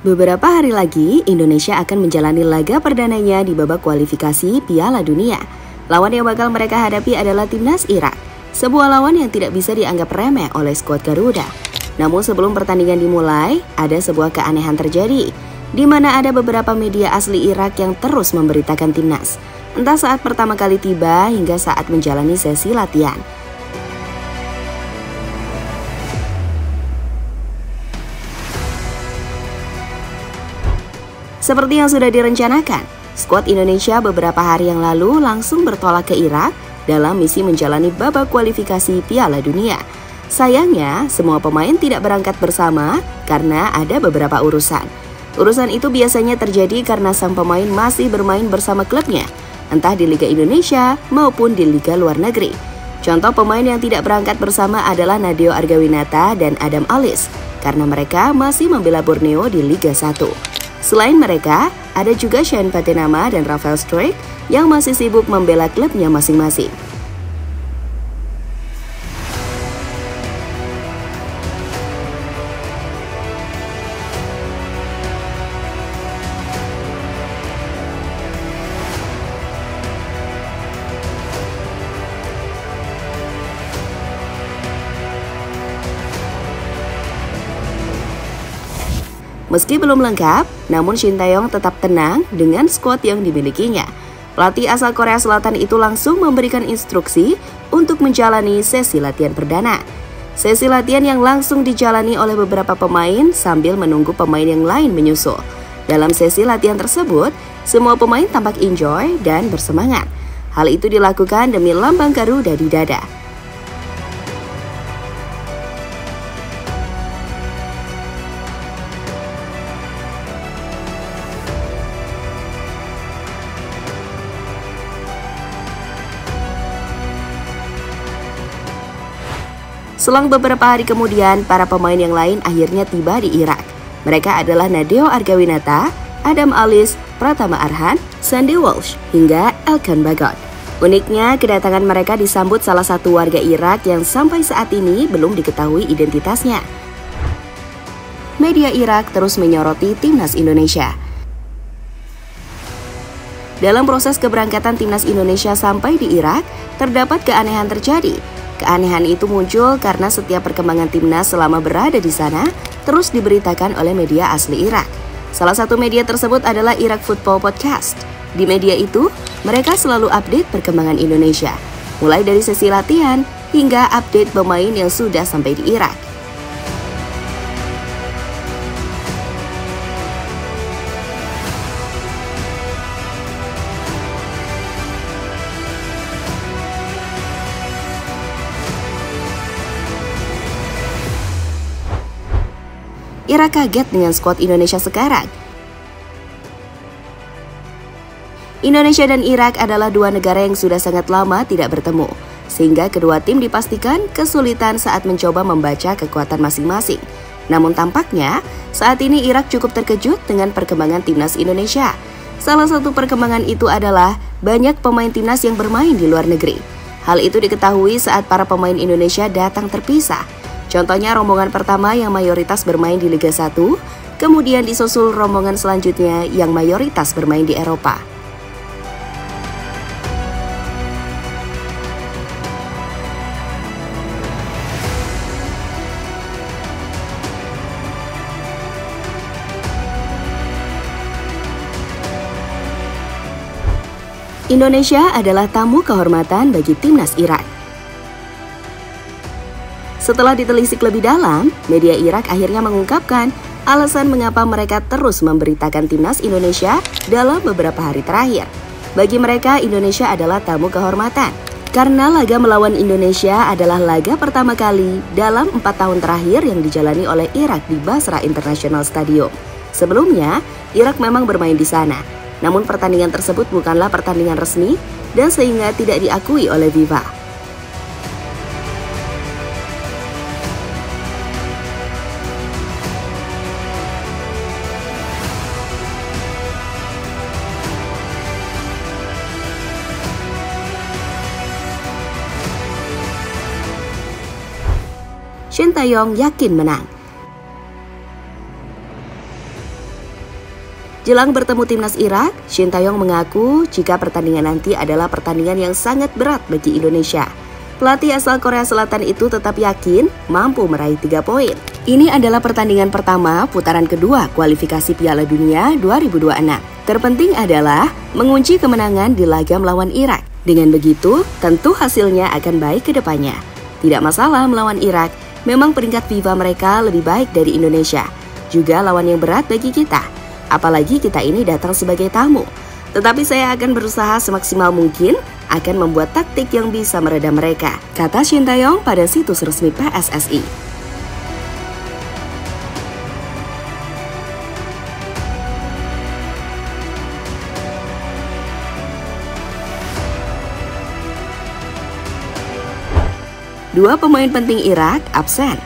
Beberapa hari lagi, Indonesia akan menjalani laga perdananya di babak kualifikasi Piala Dunia. Lawan yang bakal mereka hadapi adalah timnas Irak, sebuah lawan yang tidak bisa dianggap remeh oleh skuad Garuda. Namun sebelum pertandingan dimulai, ada sebuah keanehan terjadi, di mana ada beberapa media asli Irak yang terus memberitakan timnas, entah saat pertama kali tiba hingga saat menjalani sesi latihan. Seperti yang sudah direncanakan, skuad Indonesia beberapa hari yang lalu langsung bertolak ke Irak dalam misi menjalani babak kualifikasi Piala Dunia. Sayangnya, semua pemain tidak berangkat bersama karena ada beberapa urusan. Urusan itu biasanya terjadi karena sang pemain masih bermain bersama klubnya, entah di Liga Indonesia maupun di Liga luar negeri. Contoh pemain yang tidak berangkat bersama adalah Nadeo Argawinata dan Adam Alis, karena mereka masih membela Borneo di Liga 1. Selain mereka, ada juga Shane Patenama dan Rafael Struijk yang masih sibuk membela klubnya masing-masing. Meski belum lengkap, namun Shin Tae-yong tetap tenang dengan skuad yang dimilikinya. Pelatih asal Korea Selatan itu langsung memberikan instruksi untuk menjalani sesi latihan perdana. Sesi latihan yang langsung dijalani oleh beberapa pemain sambil menunggu pemain yang lain menyusul. Dalam sesi latihan tersebut, semua pemain tampak enjoy dan bersemangat. Hal itu dilakukan demi lambang Garuda di dada. Selang beberapa hari kemudian, para pemain yang lain akhirnya tiba di Irak. Mereka adalah Nadeo Argawinata, Adam Alis, Pratama Arhan, Sandy Walsh, hingga Elkan Bagot. Uniknya, kedatangan mereka disambut salah satu warga Irak yang sampai saat ini belum diketahui identitasnya. Media Irak terus menyoroti timnas Indonesia. Dalam proses keberangkatan timnas Indonesia sampai di Irak, terdapat keanehan terjadi. Keanehan itu muncul karena setiap perkembangan timnas selama berada di sana terus diberitakan oleh media asli Irak. Salah satu media tersebut adalah Iraq Football Podcast. Di media itu, mereka selalu update perkembangan Indonesia, mulai dari sesi latihan hingga update pemain yang sudah sampai di Irak. Irak kaget dengan skuad Indonesia sekarang. Indonesia dan Irak adalah dua negara yang sudah sangat lama tidak bertemu, sehingga kedua tim dipastikan kesulitan saat mencoba membaca kekuatan masing-masing. Namun tampaknya, saat ini Irak cukup terkejut dengan perkembangan timnas Indonesia. Salah satu perkembangan itu adalah banyak pemain timnas yang bermain di luar negeri. Hal itu diketahui saat para pemain Indonesia datang terpisah. Contohnya rombongan pertama yang mayoritas bermain di Liga 1, kemudian disusul rombongan selanjutnya yang mayoritas bermain di Eropa. Indonesia adalah tamu kehormatan bagi timnas Irak. Setelah ditelisik lebih dalam, media Irak akhirnya mengungkapkan alasan mengapa mereka terus memberitakan timnas Indonesia dalam beberapa hari terakhir. Bagi mereka, Indonesia adalah tamu kehormatan. Karena laga melawan Indonesia adalah laga pertama kali dalam 4 tahun terakhir yang dijalani oleh Irak di Basra International Stadium. Sebelumnya, Irak memang bermain di sana. Namun pertandingan tersebut bukanlah pertandingan resmi dan sehingga tidak diakui oleh FIFA. Shin Tae-yong yakin menang. Jelang bertemu timnas Irak, Shin Tae-yong mengaku jika pertandingan nanti adalah pertandingan yang sangat berat bagi Indonesia. Pelatih asal Korea Selatan itu tetap yakin mampu meraih 3 poin. Ini adalah pertandingan pertama putaran kedua kualifikasi Piala Dunia 2026. Terpenting adalah mengunci kemenangan di laga melawan Irak. Dengan begitu, tentu hasilnya akan baik ke depannya. Tidak masalah melawan Irak, memang peringkat FIFA mereka lebih baik dari Indonesia. Juga lawan yang berat bagi kita. Apalagi kita ini datang sebagai tamu. Tetapi saya akan berusaha semaksimal mungkin akan membuat taktik yang bisa meredam mereka, kata Shin Tae-yong pada situs resmi PSSI. Dua pemain penting Irak absen.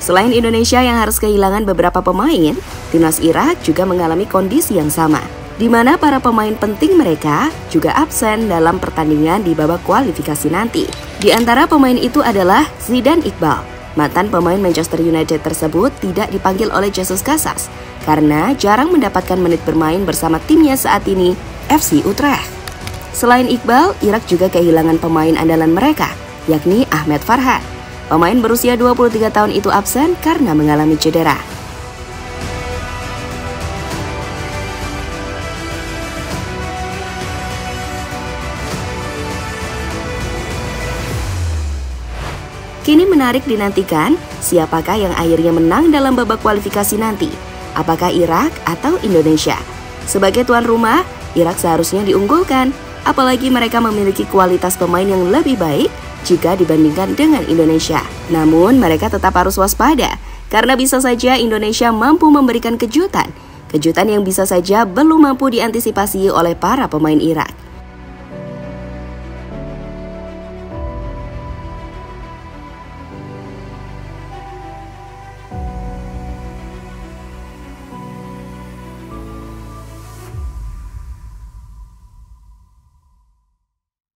Selain Indonesia yang harus kehilangan beberapa pemain, timnas Irak juga mengalami kondisi yang sama, di mana para pemain penting mereka juga absen dalam pertandingan di babak kualifikasi nanti. Di antara pemain itu adalah Zidane Iqbal. Mantan pemain Manchester United tersebut tidak dipanggil oleh Jesus Casas karena jarang mendapatkan menit bermain bersama timnya saat ini, FC Utrecht. Selain Iqbal, Irak juga kehilangan pemain andalan mereka, yakni Ahmed Farhan. Pemain berusia 23 tahun itu absen karena mengalami cedera. Kini menarik dinantikan siapakah yang akhirnya menang dalam babak kualifikasi nanti. Apakah Irak atau Indonesia? Sebagai tuan rumah, Irak seharusnya diunggulkan, apalagi mereka memiliki kualitas pemain yang lebih baik jika dibandingkan dengan Indonesia. Namun mereka tetap harus waspada karena bisa saja Indonesia mampu memberikan kejutan yang bisa saja belum mampu diantisipasi oleh para pemain Irak.